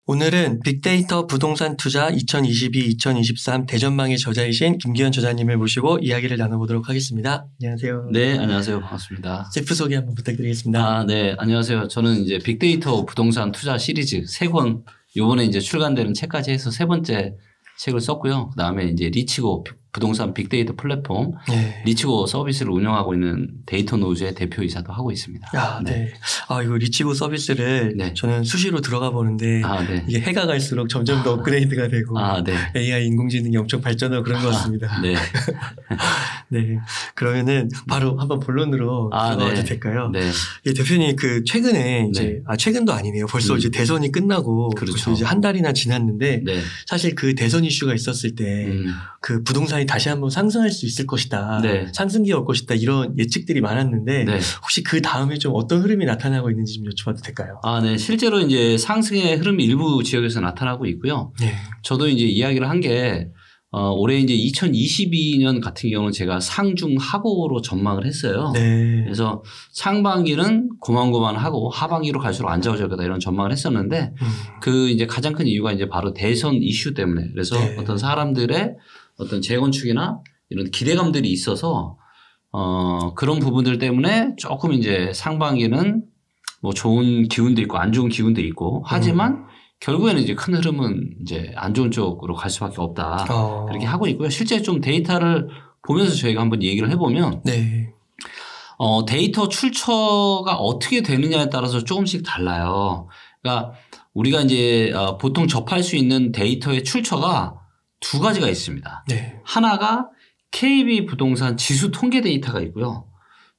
오늘은 빅데이터 부동산 투자 2022-2023 대전망의 저자이신 김기현 저자님을 모시고 이야기를 나눠보도록 하겠습니다. 안녕하세요. 네, 안녕하세요. 반갑습니다. 제프 소개 한번 부탁드리겠습니다. 네, 안녕하세요. 저는 이제 빅데이터 부동산 투자 시리즈 3권, 요번에 이제 출간되는 책까지 해서 3번째 책을 썼고요. 그 다음에 이제 리치고 부동산 빅데이터 플랫폼, 리치고 서비스를 운영하고 있는 데이터 노즈의 대표이사도 하고 있습니다. 네. 이거 리치고 서비스를 저는 수시로 들어가 보는데 이게 해가 갈수록 점점 더 업그레이드가 되고 AI 인공지능이 엄청 발전하고 그런 것 같습니다. 네. 네. 그러면은 바로 한번 본론으로 들어가도 될까요? 네. 대표님 최근에 이제 최근도 아니네요. 벌써 이제 대선이 끝나고 벌써 이제 한 달이나 지났는데 사실 그 대선 이슈가 있었을 때 그 부동산이 다시 한번 상승할 수 있을 것이다. 상승기가 올 것이다. 이런 예측들이 많았는데 혹시 그 다음에 좀 어떤 흐름이 나타나고 있는지 좀 여쭤봐도 될까요? 네. 실제로 이제 상승의 흐름이 일부 지역에서 나타나고 있고요. 저도 이제 이야기를 한 게 올해 이제 2022년 같은 경우는 제가 상중하고로 전망을 했어요. 그래서 상반기는 고만고만하고 하반기로 갈수록 안 좋아질 거다 이런 전망을 했었는데 그 이제 가장 큰 이유가 이제 바로 대선 이슈 때문에 그래서 어떤 사람들의 어떤 재건축이나 이런 기대감들이 있어서 그런 부분들 때문에 조금 이제 상반기는 뭐 좋은 기운도 있고 안 좋은 기운도 있고 하지만 결국에는 이제 큰 흐름은 이제 안 좋은 쪽으로 갈 수밖에 없다. 그렇게 하고 있고요. 실제 좀 데이터를 보면서 저희가 한번 얘기를 해보면 데이터 출처가 어떻게 되느냐에 따라서 조금씩 달라요. 그러니까 우리가 이제 보통 접할 수 있는 데이터의 출처가 두 가지가 있습니다. 하나가 KB 부동산 지수 통계 데이터가 있고요.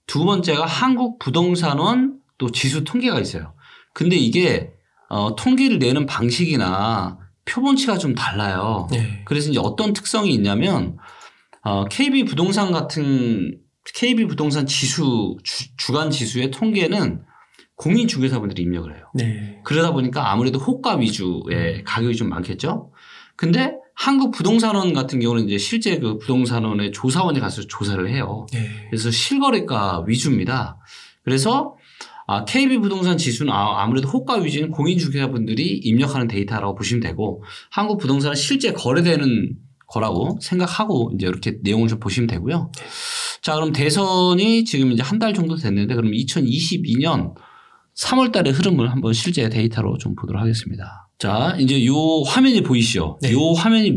두 번째가 한국 부동산원 또 지수 통계가 있어요. 근데 이게 통계를 내는 방식이나 표본치가 좀 달라요. 그래서 이제 어떤 특성이 있냐면 KB 부동산 지수 주간 지수의 통계는 공인중개사분들이 입력을 해요. 그러다 보니까 아무래도 호가 위주의 가격이 좀 많겠죠. 근데 한국 부동산원 같은 경우는 이제 실제 그 부동산원의 조사원이 가서 조사를 해요. 그래서 실거래가 위주입니다. 그래서 KB 부동산 지수는 아무래도 호가 위주인 공인중개사분들이 입력하는 데이터라고 보시면 되고 한국 부동산은 실제 거래되는 거라고 생각하고 이제 이렇게 내용을 좀 보시면 되고요. 자, 그럼 대선이 지금 이제 한 달 정도 됐는데 그럼 2022년 3월 달의 흐름을 한번 실제 데이터로 좀 보도록 하겠습니다. 자, 이제 요 화면이 보이시죠? 요 화면이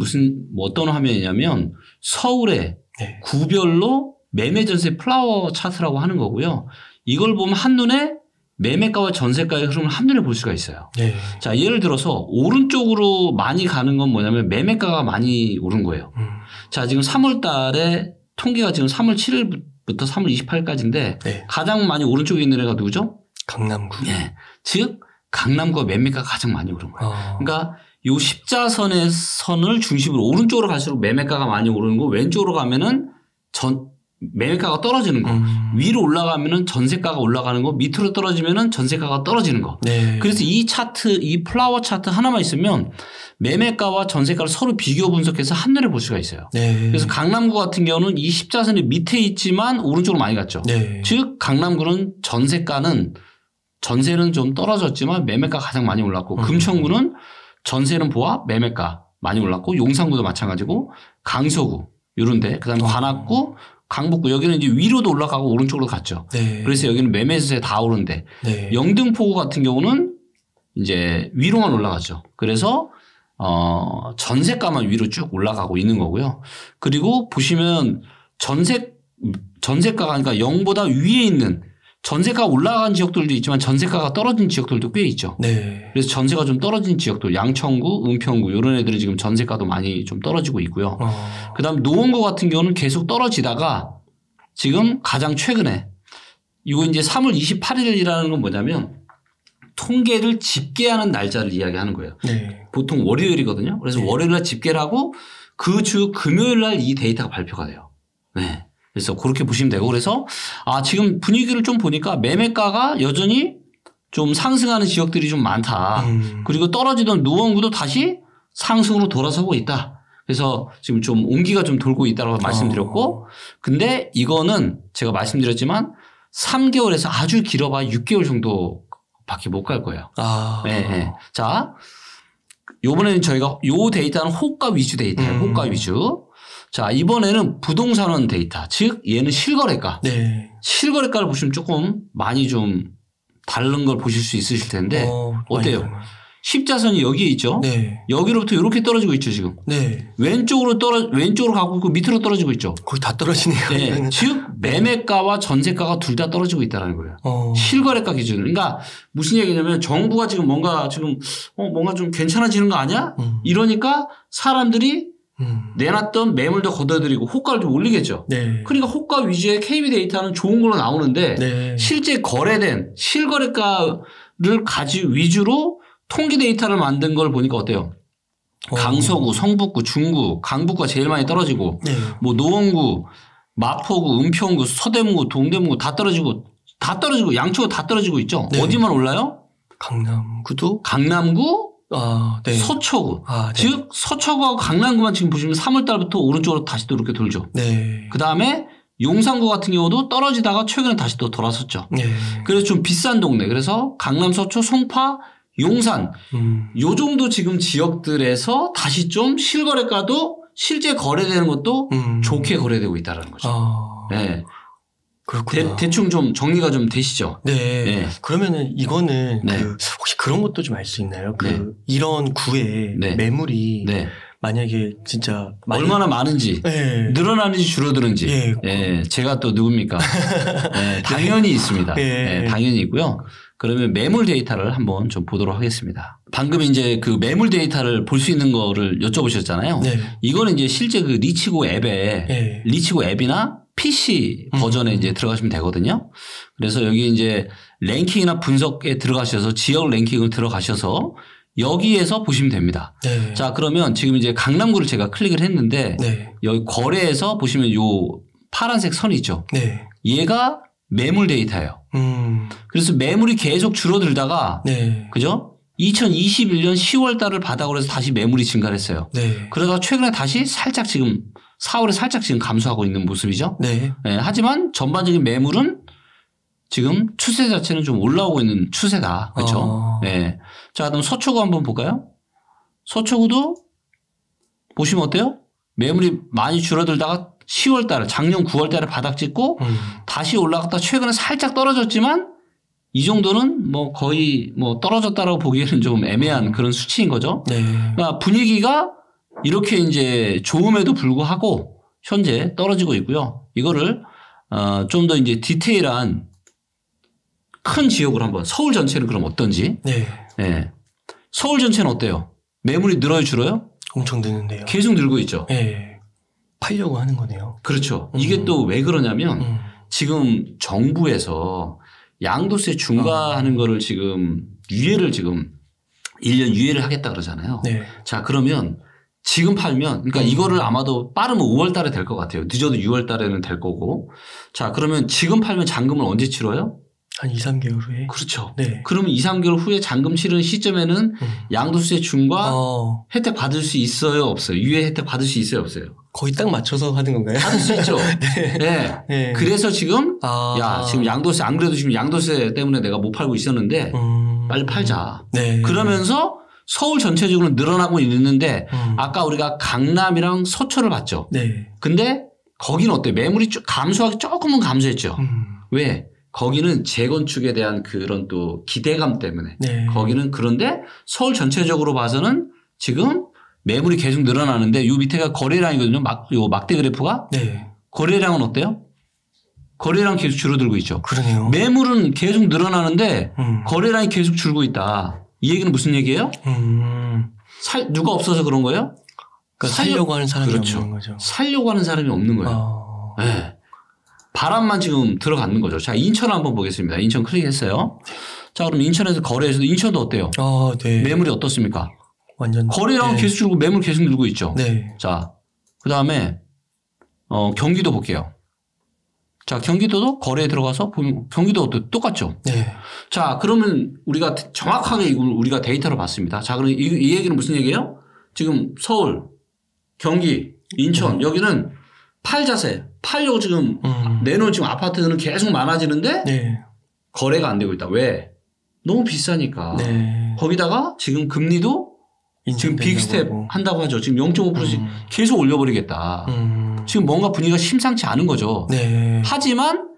어떤 화면이냐면 서울의 구별로 매매 전세 플라워 차트라고 하는 거고요. 이걸 보면 한눈에 매매가와 전세가의 흐름을 한눈에 볼 수가 있어요. 자, 예를 들어서 오른쪽으로 많이 가는 건 뭐냐면 매매가가 많이 오른 거예요. 자, 지금 3월 달에 통계가 지금 3월 7일부터 3월 28일까지인데 가장 많이 오른쪽에 있는 애가 누구죠? 강남구. 즉 강남구가 매매가가 가장 많이 오른 거예요. 그러니까 요 십자선의 선을 중심으로 오른쪽으로 갈수록 매매가가 많이 오르는 거, 왼쪽으로 가면은 매매가가 떨어지는 거, 위로 올라가면은 전세가가 올라가는 거, 밑으로 떨어지면은 전세가가 떨어지는 거. 그래서 이 차트, 이 플라워 차트 하나만 있으면 매매가와 전세가를 서로 비교 분석해서 한눈에 볼 수가 있어요. 그래서 강남구 같은 경우는 이 십자선의 밑에 있지만 오른쪽으로 많이 갔죠. 즉 강남구는 전세는 좀 떨어졌지만 매매가 가장 많이 올랐고 금천구는 전세는 보아 매매가 많이 올랐고 용산구도 마찬가지고 강서구 이런데 그다음에 관악구 강북구 여기는 이제 위로도 올라가고 오른쪽으로 갔죠. 그래서 여기는 매매세 다 오른데 영등포구 같은 경우는 이제 위로만 올라가죠. 그래서 전세가만 위로 쭉 올라가고 있는 거고요. 그리고 보시면 전세가가 그러니까 0보다 위에 있는 전세가 올라간 지역들도 있지만 전세가가 떨어진 지역들도 꽤 있죠. 그래서 전세가 좀 떨어진 지역들 양천구, 은평구 이런 애들은 지금 전세가도 많이 좀 떨어지고 있고요. 그다음 노원구 같은 경우는 계속 떨어지다가 지금 가장 최근에 이거 이제 3월 28일이라는 건 뭐냐면 통계를 집계하는 날짜를 이야기하는 거예요. 보통 월요일이거든요. 그래서 월요일 날 집계를 하고 그 주 금요일 날 이 데이터가 발표가 돼요. 그래서 그렇게 보시면 되고 그래서 지금 분위기를 좀 보니까 매매가가 여전히 좀 상승하는 지역들이 좀 많다. 그리고 떨어지던 노원구도 다시 상승으로 돌아서고 있다. 그래서 지금 좀 온기가 좀 돌고 있다고 말씀드렸고 근데 이거는 제가 말씀드렸지만 3개월에서 아주 길어봐야 6개월 정도밖에 못 갈 거예요. 자, 요번에는 저희가 요 데이터는 호가 위주 데이터예요. 호가 위주. 자, 이번에는 부동산원 데이터. 즉 얘는 실거래가. 네. 실거래가를 보시면 조금 많이 좀 다른 걸 보실 수 있으실 텐데 어때요? 십자선이 여기에 있죠. 네. 여기로부터 이렇게 떨어지고 있죠 지금. 네. 왼쪽으로 가고 있고 밑으로 떨어지고 있죠. 거의 다 떨어지네요. 네. 즉 매매가와 전세가가 둘 다 떨어지고 있다는 거예요. 실거래가 기준. 그러니까 무슨 얘기냐면 정부가 지금 뭔가 좀 괜찮아지는 거 아니야? 이러니까 사람들이 내놨던 매물도 걷어들이고 호가를 좀 올리겠죠. 네. 그러니까 호가 위주의 KB 데이터는 좋은 걸로 나오는데 네. 실제 거래된 실거래가를 위주로 통계 데이터를 만든 걸 보니까 어때요? 강서구, 성북구, 중구, 강북구가 제일 많이 떨어지고 네. 뭐 노원구, 마포구, 은평구, 서대문구, 동대문구 다 떨어지고 양초가 다 떨어지고 있죠. 네. 어디만 올라요? 강남구도? 강남구, 네. 서초구. 네. 즉 서초구하고 강남구만 지금 보시면 3월 달부터 오른쪽으로 다시 또 이렇게 돌죠. 네. 그다음에 용산구 같은 경우도 떨어지다가 최근에 다시 또 돌아섰죠. 네. 그래서 좀 비싼 동네. 그래서 강남, 서초, 송파, 용산 요 정도 지금 지역들에서 다시 좀 실거래가도 실제 거래되는 것도 좋게 거래되고 있다는 거죠. 네. 그렇구나. 대충 좀 정리가 좀 되시죠? 네. 네. 그러면은 이거는 네. 혹시 그런 것도 좀 알 수 있나요? 네. 이런 구에 네. 매물이 네. 만약에 진짜 얼마나 많은지 네. 늘어나는지 줄어드는지 네. 네. 제가 또 누굽니까? 네. 당연히 있습니다. 네. 당연히 있고요. 그러면 매물 데이터를 한번 좀 보도록 하겠습니다. 방금 이제 그 매물 데이터를 볼 수 있는 거를 여쭤보셨잖아요. 네. 이거는 이제 실제 그 리치고 앱에 네. 리치고 앱이나 PC 버전에 이제 들어가시면 되거든요. 그래서 여기 이제 랭킹이나 분석에 들어가셔서 지역 랭킹을 들어가셔서 여기에서 보시면 됩니다. 네. 자, 그러면 지금 이제 강남구를 제가 클릭을 했는데 네. 여기 거래에서 보시면 요 파란색 선이 있죠. 네. 얘가 매물 데이터예요. 그래서 매물이 계속 줄어들다가 네. 그죠? 2021년 10월 달을 바닥으로 해서 다시 매물이 증가를 했어요. 네. 그러다가 최근에 다시 살짝 지금 4월에 살짝 지금 감소하고 있는 모습이죠. 네. 네. 하지만 전반적인 매물은 지금 추세 자체는 좀 올라오고 있는 추세다. 그렇죠? 네. 자, 그럼 서초구 한번 볼까요? 서초구도 보시면 어때요? 매물이 많이 줄어들다가 10월 달에 작년 9월 달에 바닥 찍고 다시 올라갔다 최근에 살짝 떨어졌지만 이 정도는 뭐 거의 뭐 떨어졌다라고 보기에는 좀 애매한 그런 수치인 거죠. 네. 그러니까 분위기가 이렇게 이제 좋음에도 불구하고 현재 떨어지고 있고요. 이거를 좀 더 이제 디테일한 큰 지역으로 한번 서울 전체는 그럼 어떤지. 네. 네. 서울 전체는 어때요? 매물이 늘어요, 줄어요? 엄청 느는데요. 계속 늘고 있죠. 네. 팔려고 하는 거네요. 그렇죠. 이게 또 왜 그러냐면 지금 정부에서 양도세 중과하는 거를 지금 유예를 지금 1년 유예를 하겠다 그러잖아요. 네. 자, 그러면 지금 팔면 그러니까 이거를 아마도 빠르면 5월 달에 될 것 같아요. 늦어도 6월 달에는 될 거고. 자, 그러면 지금 팔면 잔금을 언제 치러요? 한 2, 3개월 후에. 그렇죠. 네. 그러면 2, 3개월 후에 잔금 치르는 시점에는 양도세 중과 혜택 받을 수 있어요? 없어요? 유예 혜택 받을 수 있어요? 없어요? 거의 딱 맞춰서 하는 건가요? 받을 수 있죠. 네. 네. 네. 그래서 지금 야, 지금 양도세 안 그래도 지금 양도세 때문에 내가 못 팔고 있었는데 빨리 팔자. 네. 그러면서 서울 전체적으로 늘어나고 있는데 아까 우리가 강남이랑 서초를 봤죠. 네. 근데 거기는 어때요? 매물이 감소하기 조금은 감소했죠. 왜? 거기는 재건축에 대한 그런 또 기대감 때문에 네. 거기는 그런데 서울 전체적으로 봐서는 지금 매물이 계속 늘어나는데 요 밑에가 거래량이거든요. 요 막대 그래프가. 네. 거래량은 어때요? 거래량 계속 줄어들고 있죠. 그러네요. 매물은 계속 늘어나는데 거래량이 계속 줄고 있다. 이 얘기는 무슨 얘기예요? 누가 없어서 그런 거예요? 그러니까 살려고 하는 사람이 그렇죠. 없는 거죠. 살려고 하는 사람이 없는 거예요. 네. 바람만 지금 들어가는 거죠. 자, 인천 한번 보겠습니다. 인천 클릭했어요. 자, 그럼 인천에서 거래해서 인천도 어때요? 네. 매물이 어떻습니까? 완전. 거래량은 네. 계속 줄고 매물 계속 늘고 있죠. 네. 자, 그 다음에, 경기도 볼게요. 자, 경기도도 거래에 들어가서 보면 경기도 똑같죠. 네. 자, 그러면 우리가 정확하게 이걸 우리가 데이터로 봤습니다. 자, 그럼 이 얘기는 무슨 얘기예요? 지금 서울, 경기, 인천, 여기는 팔자세, 팔려고 지금 내놓은 지금 아파트는 계속 많아지는데 네. 거래가 안 되고 있다. 왜? 너무 비싸니까. 네. 거기다가 지금 금리도 지금 빅스텝 한다고 하죠. 지금 0.5%씩 계속 올려버리겠다. 지금 뭔가 분위기가 심상치 않은 거죠. 네. 하지만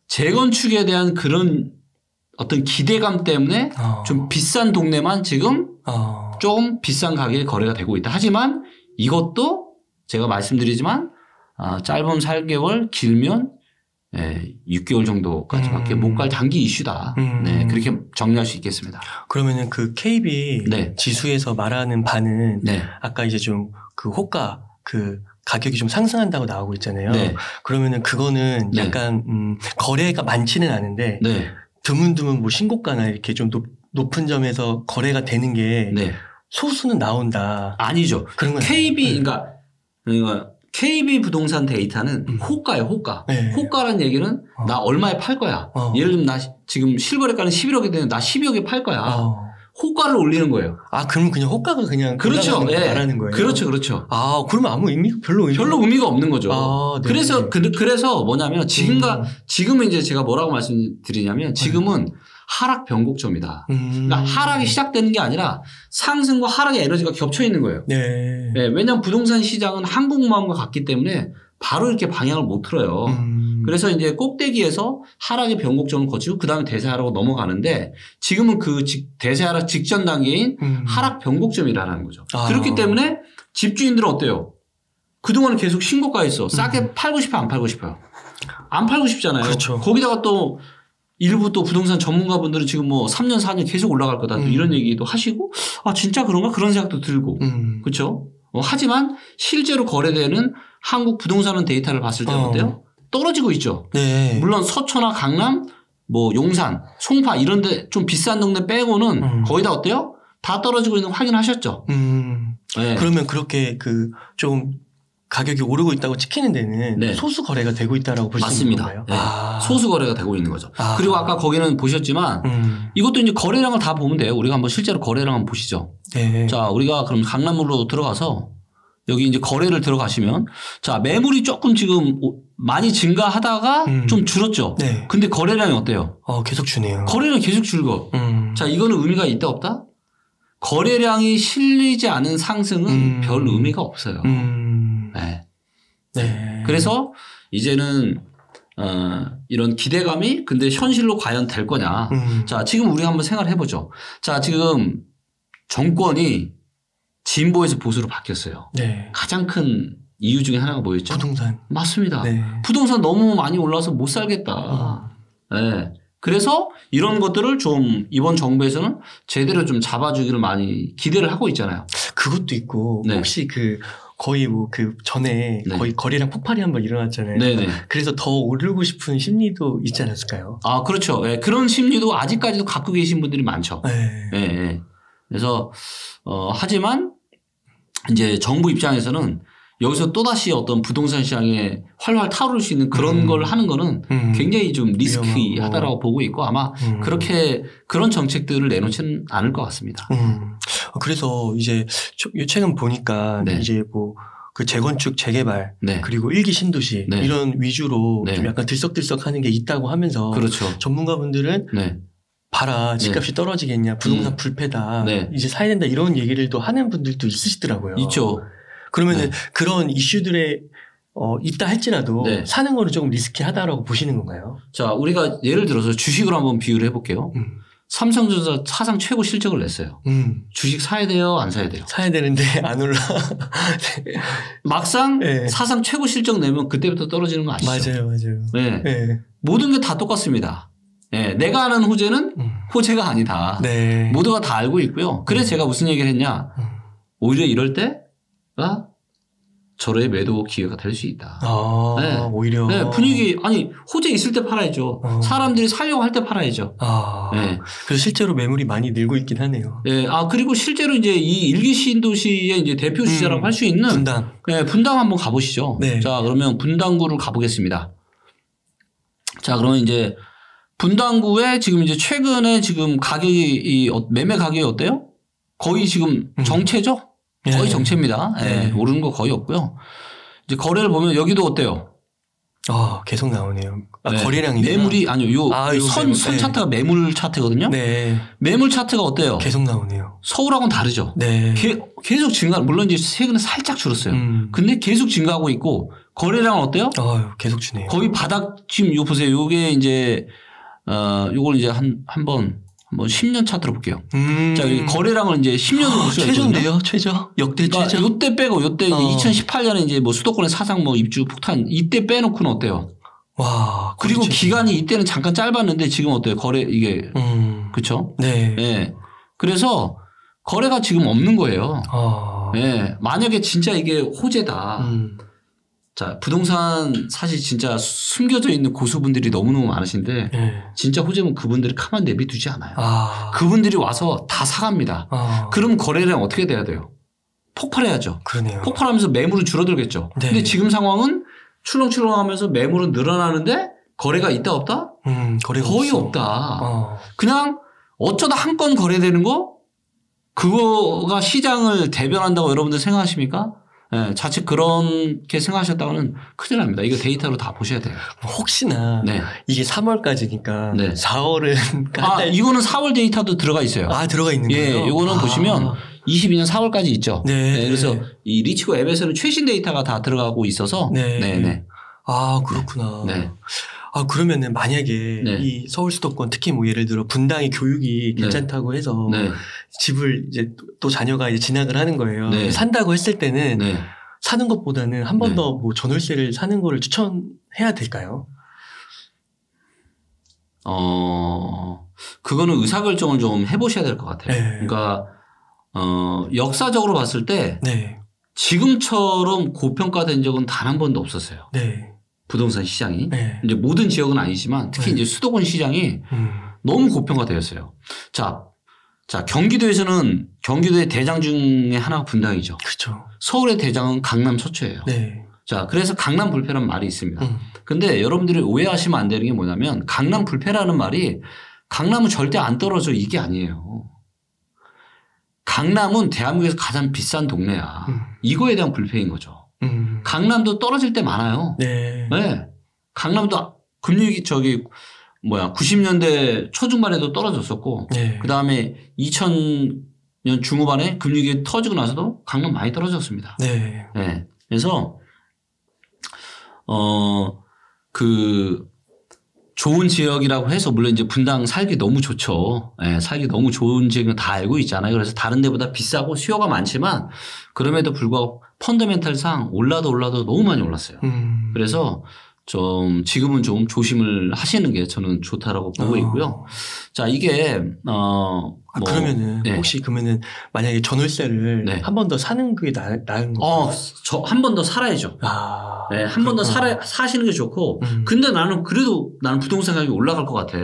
재건축에 대한 그런 어떤 기대감 때문에 좀 비싼 동네만 지금 좀 비싼 가격에 거래가 되고 있다. 하지만 이것도 제가 말씀드리지만 짧으면 4개월, 길면 6개월 정도까지밖에 못 갈 단기 이슈다. 네, 그렇게 정리할 수 있겠습니다. 그러면은 그 KB 네. 지수에서 말하는 바는 네. 아까 이제 좀 그 호가 그 가격이 좀 상승한다고 나오고 있잖아요. 네. 그러면은 그거는 네. 약간 거래가 많지는 않은데 네. 드문드문 뭐 신고가나 이렇게 좀 높은 점에서 거래가 되는 게 네. 소수는 나온다. 아니죠. 그런 건 KB 그러니까 KB 부동산 데이터는 호가예요, 호가. 네. 호가란 얘기는 나 얼마에 팔 거야. 예를 들면 나 지금 실거래가는 11억이 되는데 나 12억에 팔 거야. 호가를 올리는 거예요. 그럼 그냥 호가가 그냥 그렇죠. 네. 말하는 거예요. 그렇죠, 그렇죠. 그러면 아무 별로 의미가 없는 거죠. 네. 그래서 뭐냐면 지금은 이제 제가 뭐라고 말씀드리냐면 지금은 하락 변곡점이다. 그러니까 하락이 시작되는 게 아니라 상승과 하락의 에너지가 겹쳐 있는 거예요. 네. 네. 왜냐하면 부동산 시장은 한국 마음과 같기 때문에 바로 이렇게 방향을 못 틀어요. 그래서 이제 꼭대기에서 하락의 변곡점을 거치고 그 다음에 대세하락으로 넘어가는데 지금은 그 대세하락 직전 단계인 하락 변곡점이라는 거죠. 그렇기 때문에 집주인들은 어때요? 그동안은 계속 신고가에 있어. 싸게 팔고 싶어요? 안 팔고 싶어요? 안 팔고 싶잖아요. 그렇죠. 거기다가 또 일부 또 부동산 전문가분들은 지금 뭐 3년, 4년 계속 올라갈 거다. 이런 얘기도 하시고 진짜 그런가? 그런 생각도 들고. 그렇죠? 하지만 실제로 거래되는 한국 부동산 데이터를 봤을 때는 어때요? 떨어지고 있죠. 네. 물론 서초나 강남, 뭐 용산, 송파 이런 데 좀 비싼 동네 빼고는 거의 다 어때요? 다 떨어지고 있는 거 확인하셨죠? 네. 그러면 그렇게 좀 가격이 오르고 있다고 찍히는 데는 네. 소수 거래가 되고 있다라고 볼 수 있는 건가요? 네. 소수 거래가 되고 있는 거죠. 그리고 아까 거기는 보셨지만 이것도 이제 거래량을 다 보면 돼요. 우리가 한번 실제로 거래량 한번 보시죠. 네. 자, 우리가 그럼 강남으로 들어가서 여기 이제 거래를 들어가시면 자, 매물이 조금 지금 많이 증가하다가 좀 줄었죠. 네. 근데 거래량이 어때요? 계속 주네요. 거래량이 계속 줄고. 자, 이거는 의미가 있다 없다? 거래량이 실리지 않은 상승은 별 의미가 없어요. 네. 네. 그래서 이제는 이런 기대감이 근데 현실로 과연 될 거냐. 자, 지금 우리가 한번 생각을 해보죠. 자, 지금 정권이 진보에서 보수로 바뀌었어요. 네. 가장 큰 이유 중에 하나가 뭐였죠? 부동산. 맞습니다. 네. 부동산 너무 많이 올라서 못 살겠다. 네. 그래서 이런 것들을 좀 이번 정부에서는 제대로 좀 잡아주기를 많이 기대를 하고 있잖아요. 그것도 있고 네. 혹시 거의 전에 네. 거의 거래량 폭발이 한번 일어났잖아요. 네네. 그래서 더 오르고 싶은 심리도 있지 않았을까요? 그렇죠. 네. 그런 심리도 아직까지도 갖고 계신 분들이 많죠. 네. 네. 그래서 하지만 이제 정부 입장에서는 여기서 또다시 어떤 부동산 시장에 활활 타오를 수 있는 그런 걸 하는 거는 굉장히 좀 리스키하다라고 보고 있고 아마 그렇게 그런 정책들을 내놓지는 않을 것 같습니다. 그래서 이제 최근 보니까 네. 이제 그 재건축, 재개발 네. 그리고 일기 신도시 네. 이런 위주로 네. 좀 약간 들썩들썩하는 게 있다고 하면서 그렇죠. 전문가분들은 네. 봐라 집값이 네. 떨어지겠냐 부동산 불패다 네. 이제 사야 된다 이런 얘기를 또 하는 분들도 있으시더라고요. 있죠. 그러면은 네. 그런 이슈들에 있다 할지라도 네. 사는 거는 조금 리스키하다라고 보시는 건가요? 자, 우리가 예를 들어서 주식으로 한번 비유를 해볼게요. 삼성전자 사상 최고 실적을 냈어요. 주식 사야 돼요? 안 사야 돼요? 사야 되는데 안 올라. 막상 네. 사상 최고 실적 내면 그때부터 떨어지는 거 아시죠? 맞아요. 네. 네. 모든 게 다 똑같습니다. 네. 내가 아는 호재는 호재가 아니다. 네. 모두가 다 알고 있고요. 그래서 제가 무슨 얘기를 했냐. 오히려 이럴 때가 절호의 매도 기회가 될 수 있다. 네. 오히려. 네. 분위기, 호재 있을 때 팔아야죠. 사람들이 살려고 할 때 팔아야죠. 네. 그래서 실제로 매물이 많이 늘고 있긴 하네요. 네. 그리고 실제로 이제 이 일기 신도시의 이제 대표 주자라고 할 수 있는. 분당. 네. 분당 한번 가보시죠. 네. 자, 그러면 분당구를 가보겠습니다. 자, 그러면 이제 분당구에 지금 이제 최근에 지금 가격이, 매매 가격이 어때요? 거의 지금 정체죠? 거의 정체입니다. 네. 오르는 거 거의 없고요. 이제 거래를 보면 여기도 어때요? 계속 나오네요. 네. 거래량이. 매물이, 아니요. 선 차트가 매물 차트거든요. 네. 매물 차트가 어때요? 계속 나오네요. 서울하고는 다르죠. 네. 계속 증가, 물론 이제 최근에 살짝 줄었어요. 근데 계속 증가하고 있고, 거래량은 어때요? 계속 주네요. 거의 바닥, 지금 이거 보세요. 요게 이제, 요걸 이제 한번 10년 차트로 볼게요. 자, 여기 거래량을 이제 10년으로 볼 수가 있거든요. 최저인데요? 최저? 역대 그러니까 최저? 요때 빼고 요때 2018년에 이제 뭐 수도권의 사상 뭐 입주 폭탄 이때 빼놓고는 어때요? 와. 그리고 기간이 이때는 잠깐 짧았는데 지금 어때요? 거래 이게 그렇죠? 네. 네. 그래서 거래가 지금 없는 거예요. 네. 만약에 진짜 이게 호재다. 자, 부동산 사실 진짜 숨겨져 있는 고수분들이 너무너무 많으신데 진짜 호재면 그분들이 가만 내비두지 않아요. 그분들이 와서 다 사갑니다. 그럼 거래량 어떻게 돼야 돼요? 폭발해야죠. 그러네요. 폭발하면서 매물은 줄어들겠죠. 네. 근데 지금 상황은 출렁출렁하면서 매물은 늘어나는데 거래가 있다 없다? 거래가 거의 없어. 없다. 그냥 어쩌다 한 건 거래되는 거 그거가 시장을 대변한다고 여러분들 생각하십니까? 네, 자칫 그렇게 생각하셨다고는 큰일 납니다. 이거 데이터로 다 보셔야 돼요. 혹시나 이게 3월까지니까 4월은 이거는 4월 데이터도 들어가 있어요. 들어가 있는 거예요? 예, 이거는 보시면 22년 4월까지 있죠. 네. 그래서 이 리치고 앱에서는 최신 데이터가 다 들어가고 있어서 네. 그렇구나. 네. 그러면은 만약에 이 서울 수도권 특히 뭐 예를 들어 분당의 교육이 괜찮다고 해서 집을 이제 또 자녀가 이제 진학을 하는 거예요. 산다고 했을 때는 사는 것보다는 한 번 더 뭐 전월세를 사는 거를 추천해야 될까요? 그거는 의사결정을 좀 해보셔야 될 것 같아요. 그러니까 역사적으로 봤을 때 지금처럼 고평가된 적은 단 한 번도 없었어요. 부동산 시장이. 이제 모든 지역은 아니지만 특히 이제 수도권 시장이 너무 고평가되었어요. 자, 경기도에서는 경기도의 대장 중에 하나가 분당이죠. 그렇죠. 서울의 대장은 강남 서초예요. 자, 그래서 강남 불패라는 말이 있습니다. 근데 여러분들이 오해하시면 안 되는 게 뭐냐면 강남 불패라는 말이 강남은 절대 안 떨어져 이게 아니에요. 강남은 대한민국에서 가장 비싼 동네야. 이거에 대한 불패인 거죠. 강남도 떨어질 때 많아요. 강남도 금융위기 90년대 초중반에도 떨어졌었고 그 다음에 2000년 중후반에 금융위기 터지고 나서도 강남 많이 떨어졌습니다. 그래서 좋은 지역이라고 해서 물론 이제 분당 살기 너무 좋죠. 살기 너무 좋은 지역은 다 알고 있잖아요. 그래서 다른 데보다 비싸고 수요가 많지만 그럼에도 불구하고 펀더멘탈상 올라도 너무 많이 올랐어요. 그래서 지금은 좀 조심을 하시는 게 저는 좋다라고 보고 있고요. 자, 이게 그러면은 혹시 그러면은 만약에 전월세를 한 번 더 사는 게 나은 건가요? 한 번 더 살아야죠. 한 번 더 사시는 게 좋고 근데 나는 부동산 가격이 올라갈 것 같아.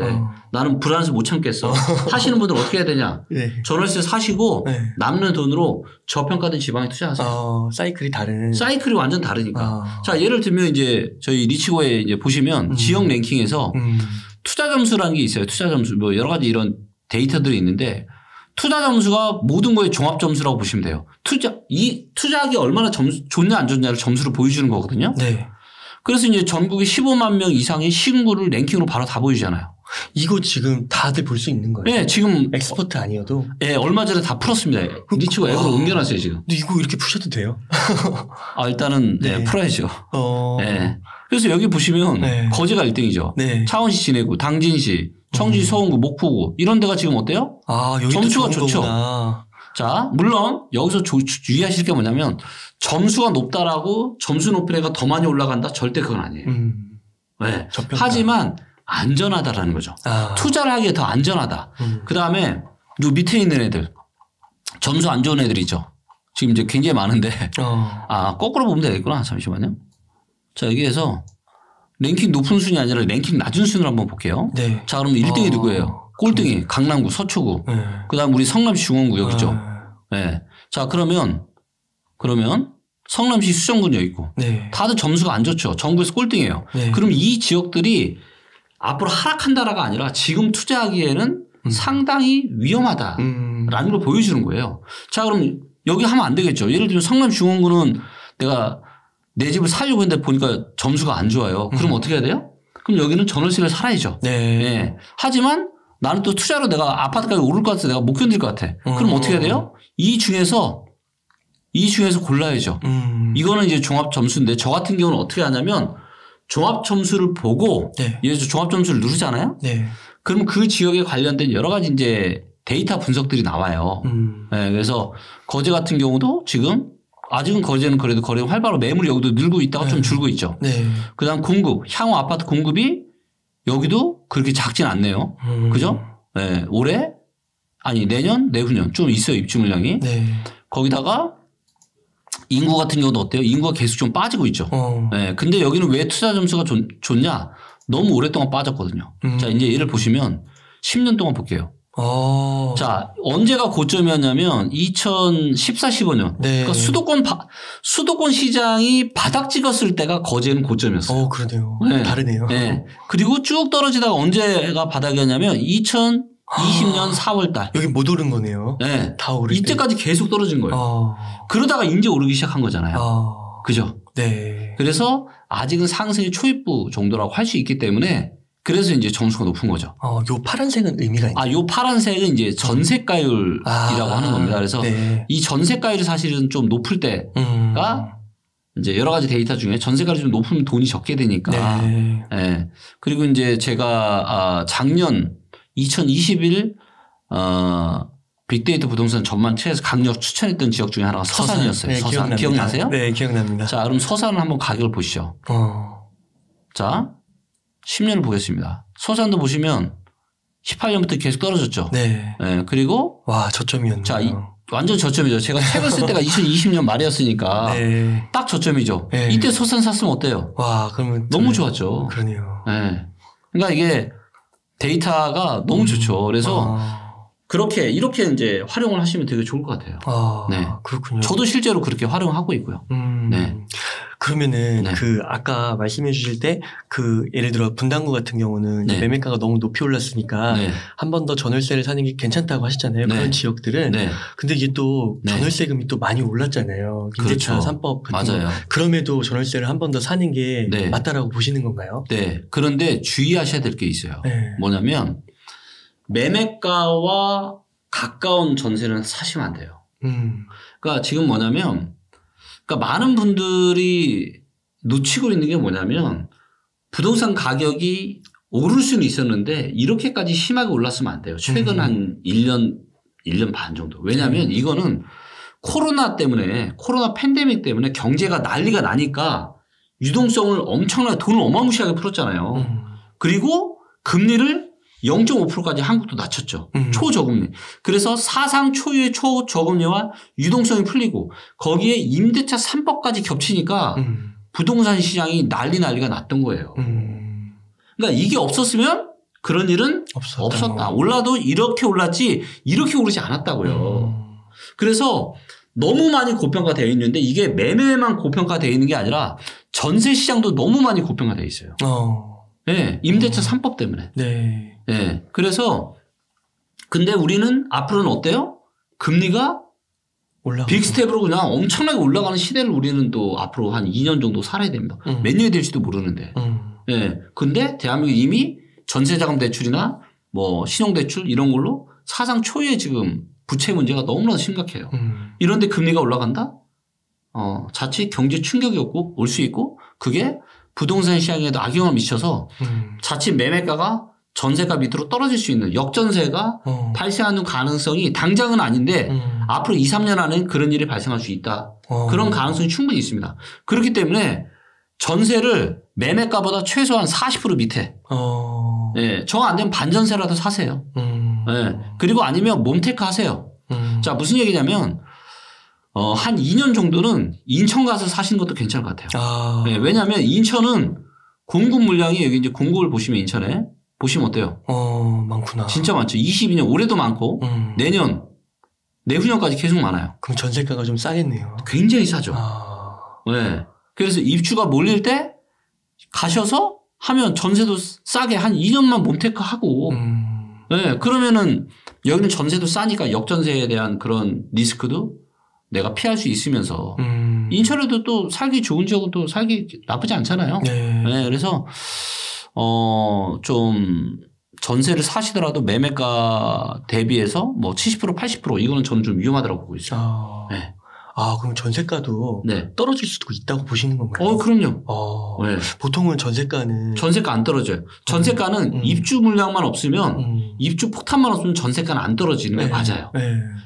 나는 불안해서 못 참겠어. 하시는 분들 어떻게 해야 되냐. 전월세 사시고 남는 돈으로 저평가된 지방에 투자하세요. 사이클이 완전 다르니까. 자, 예를 들면 이제 저희 리치고에 이제 보시면 지역 랭킹에서 투자 점수라는 게 있어요. 투자 점수 뭐 여러 가지 이런 데이터들이 있는데 투자 점수가 모든 거의 종합 점수라고 보시면 돼요. 투자하기 얼마나 좋냐 안 좋냐를 점수로 보여주는 거거든요. 그래서 이제 전국에 15만 명 이상의 시군구를 랭킹으로 바로 다 보여주잖아요. 이거 지금 다들 볼 수 있는 거예요? 네, 지금 엑스퍼트 아니어도. 얼마 전에 다 풀었습니다. 리치고 앱으로 옮겨놨어요 지금. 근데 이거 이렇게 푸셔도 돼요? 일단은 풀어야죠. 그래서 여기 보시면 거제가 1등이죠. 창원시 진해구, 당진시, 청주시 서원구, 목포구 이런 데가 지금 어때요? 점수가 좋죠. 거구나. 자, 물론 여기서 주의하실 게 뭐냐면 점수가 높다라고 점수 높은 애가 더 많이 올라간다? 절대 그건 아니에요. 하지만 안전하다라는 거죠. 투자를 하기에 더 안전하다. 그 다음에 요 밑에 있는 애들 점수 안 좋은 애들 있죠. 지금 이제 굉장히 많은데 거꾸로 보면 되겠구나. 잠시만요. 자, 여기에서 랭킹 높은 순위 아니라 랭킹 낮은 순위를 한번 볼게요. 자, 그럼 1등이 누구예요? 꼴등이 강남구, 서초구. 그다음 우리 성남시 중원구 여기죠. 자, 그러면 성남시 수정군 여기 있고. 다들 점수가 안 좋죠. 전국에서 꼴등이에요. 그럼 이 지역들이 앞으로 하락한다라가 아니라 지금 투자하기에는 상당히 위험하다라는 걸 보여주는 거예요. 자, 그럼 여기 하면 안 되겠죠. 예를 들면 성남 중원구는 내가 내 집을 사려고 했는데 보니까 점수가 안 좋아요. 그럼 어떻게 해야 돼요? 그럼 여기는 전월세를 살아야죠. 네. 네. 하지만 나는 또 투자로 내가 아파트까지 오를 것 같아서 내가 못 견딜 것 같아. 그럼 어떻게 해야 돼요? 이 중에서 골라야죠. 이거는 이제 종합 점수인데 저 같은 경우는 어떻게 하냐면 종합 점수를 보고 네. 예를 들어서 종합 점수를 누르잖아요. 네. 그러면 그 지역에 관련된 여러 가지 이제 데이터 분석들이 나와요. 네. 그래서 거제 같은 경우도 지금 아직은 거제는 그래도 거래가 활발하고 매물이 여기도 늘고 있다가 네. 좀 줄고 있죠. 네. 그다음 공급, 향후 아파트 공급이 여기도 그렇게 작진 않네요. 그죠? 네. 내년, 내후년 좀 있어요. 입주 물량이. 네. 거기다가 인구 같은 경우도 어때요? 인구가 계속 좀 빠지고 있죠. 네. 근데 여기는 왜 투자 점수가 좋냐? 너무 오랫동안 빠졌거든요. 자, 이제 예를 보시면 10년 동안 볼게요. 자, 언제가 고점이었냐면 2014, 15년. 네. 그러니까 수도권 시장이 바닥 찍었을 때가 거제는 고점이었어요. 그러네요. 네. 다르네요. 네. 그리고 쭉 떨어지다가 언제가 바닥이었냐면 2020년 4월 달. 여기 못 오른 거네요. 네. 다 오를 이때까지 계속 떨어진 거예요. 그러다가 이제 오르기 시작한 거잖아요. 그죠? 네. 그래서 아직은 상승의 초입부 정도라고 할 수 있기 때문에 그래서 이제 점수가 높은 거죠. 요 파란색은 의미가 있나요? 요 파란색은 이제 전세가율이라고 하는 겁니다. 그래서 네. 이 전세가율이 사실은 좀 높을 때가 이제 여러 가지 데이터 중에 전세가율이 좀 높으면 돈이 적게 되니까. 네. 네. 그리고 이제 제가 작년 2021 빅데이터 부동산 전망체에서 강력 추천했던 지역 중에 하나가 서산이었어요. 네, 서산. 기억나세요? 네, 기억납니다. 자, 그럼 서산을 한번 가격을 보시죠. 자, 10년을 보겠습니다. 서산도 보시면 18년부터 계속 떨어졌죠. 네. 네. 그리고 와, 저점이었네요. 자, 완전 저점이죠. 제가 책을 쓸 때가 2020년 말이었으니까 네. 딱 저점이죠. 네. 이때 서산 샀으면 어때요? 와, 그러면 너무 좋았죠. 그러네요. 네. 그러니까 이게 데이터가 너무 좋죠. 그래서 이렇게 이제 활용을 하시면 되게 좋을 것 같아요. 네. 그렇군요. 저도 실제로 그렇게 활용하고 있고요. 네. 그러면은 아까 말씀해 주실 때 예를 들어 분당구 같은 경우는 네. 매매가가 너무 높이 올랐으니까 네. 한 번 더 전월세를 사는 게 괜찮다고 하시잖아요. 네. 그런 지역들은. 네. 근데 이게 또 전월세금이 또 많이 올랐잖아요. 임대차 그렇죠. 3법 같은 맞아요. 거. 그럼에도 전월세를 한 번 더 사는 게 네. 맞다라고 보시는 건가요? 네. 그런데 주의하셔야 될 게 있어요. 네. 뭐냐면 매매가와 가까운 전세는 사시면 안 돼요. 그러니까 지금 뭐냐면 그러니까 많은 분들이 놓치고 있는 게 뭐냐면 부동산 가격이 오를 수는 있었는데 이렇게까지 심하게 올랐으면 안 돼요. 최근 한 1년 반 정도. 왜냐하면 이거는 코로나 팬데믹 때문에 경제가 난리가 나니까 유동성을 엄청나게 돈을 어마무시하게 풀었잖아요. 그리고 금리를 0.5%까지 한국도 낮췄죠. 초저금리. 그래서 사상 초유의 초저금리와 유동성이 풀리고 거기에 임대차 3법까지 겹치니까 부동산 시장이 난리가 났던 거예요. 그러니까 이게 없었으면 그런 일은 없었다. 올라도 이렇게 올랐지 이렇게 오르지 않았다고요. 그래서 너무 많이 고평가되어 있는데 이게 매매만 고평가되어 있는 게 아니라 전세 시장도 너무 많이 고평가되어 있어요. 네, 임대차 3법 때문에. 네. 네. 그래서 근데 우리는 앞으로는 어때요? 금리가 빅스텝으로 그냥 엄청나게 올라가는 시대를 우리는 또 앞으로 한 2년 정도 살아야 됩니다. 몇 년이 될지도 모르는데. 네. 근데 대한민국이 이미 전세자금 대출이나 뭐 신용대출 이런 걸로 사상 초유의 지금 부채 문제가 너무나 심각해요. 이런데 금리가 올라간다? 자칫 경제 충격이 올 수 있고 그게 부동산 시장에도 악영향을 미쳐서 자칫 매매가가 전세가 밑으로 떨어질 수 있는 역전세가 발생하는 가능성이 당장은 아닌데 앞으로 2, 3년 안에 그런 일이 발생할 수 있다. 그런 가능성이 충분히 있습니다. 그렇기 때문에 전세를 매매가보다 최소한 40% 밑에 네, 정 안 되면 반전세라도 사세요. 네. 그리고 아니면 몸테크 하세요. 자, 무슨 얘기냐면 한 2년 정도는 인천 가서 사시는 것도 괜찮을 것 같아요. 네, 왜냐하면 인천은 공급 물량이 여기 이제 공급을 보시면 인천에 보시면 어때요? 많구나. 진짜 많죠. 22년 올해도 많고 내년, 내후년까지 계속 많아요. 그럼 전세가가 좀 싸겠네요. 굉장히 싸죠. 네. 그래서 입주가 몰릴 때 가셔서 하면 전세도 싸게 한 2년만 몸테크 하고 네. 그러면은 여기는 전세도 싸니까 역전세에 대한 그런 리스크도 내가 피할 수 있으면서 인천에도 또 살기 좋은 지역은 또 살기 나쁘지 않잖아요. 네. 네. 그래서 좀 전세를 사시더라도 매매가 대비해서 뭐 70% 80% 이거는 저는 좀 위험하다고 보고 있어요. 네. 그럼 전세가도 떨어질 수도 있다고 보시는 건가요? 그럼요. 네. 보통은 전세가 안 떨어져요. 전세가는 입주 물량만 없으면 입주 폭탄만 없으면 전세가는 안 떨어지는 게 맞아요.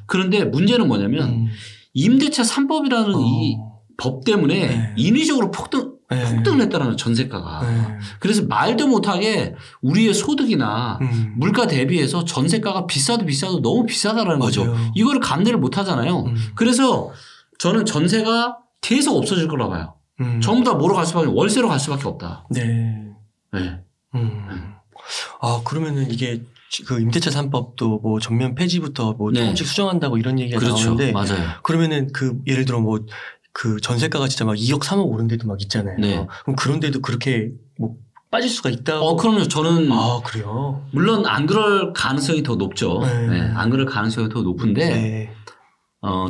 그런데 문제는 뭐냐면 임대차 3법이라는 이 법 때문에 인위적으로 폭등을 했다는 전세가가. 그래서 말도 못하게 우리의 소득이나 물가 대비해서 전세가가 비싸도 너무 비싸다라는 거죠. 이거를 감내를 못 하잖아요. 그래서 저는 전세가 계속 없어질 거라고 봐요. 전부 다 뭐로 갈 수밖에 월세로 갈 수밖에 없다. 네. 그러면은 이게 그 임대차 3법도 뭐 전면 폐지부터 뭐 조금씩 수정한다고 이런 얘기가 나오는데 맞아요. 그러면은 그 예를 들어 뭐 그 전세가가 진짜 막 2억 3억 오른 데도 막 있잖아요. 그럼 그런 데도 그렇게 뭐 빠질 수가 있다고? 그럼요. 저는 그래요. 물론 안 그럴 가능성이 더 높죠. 안 그럴 가능성이 더 높은데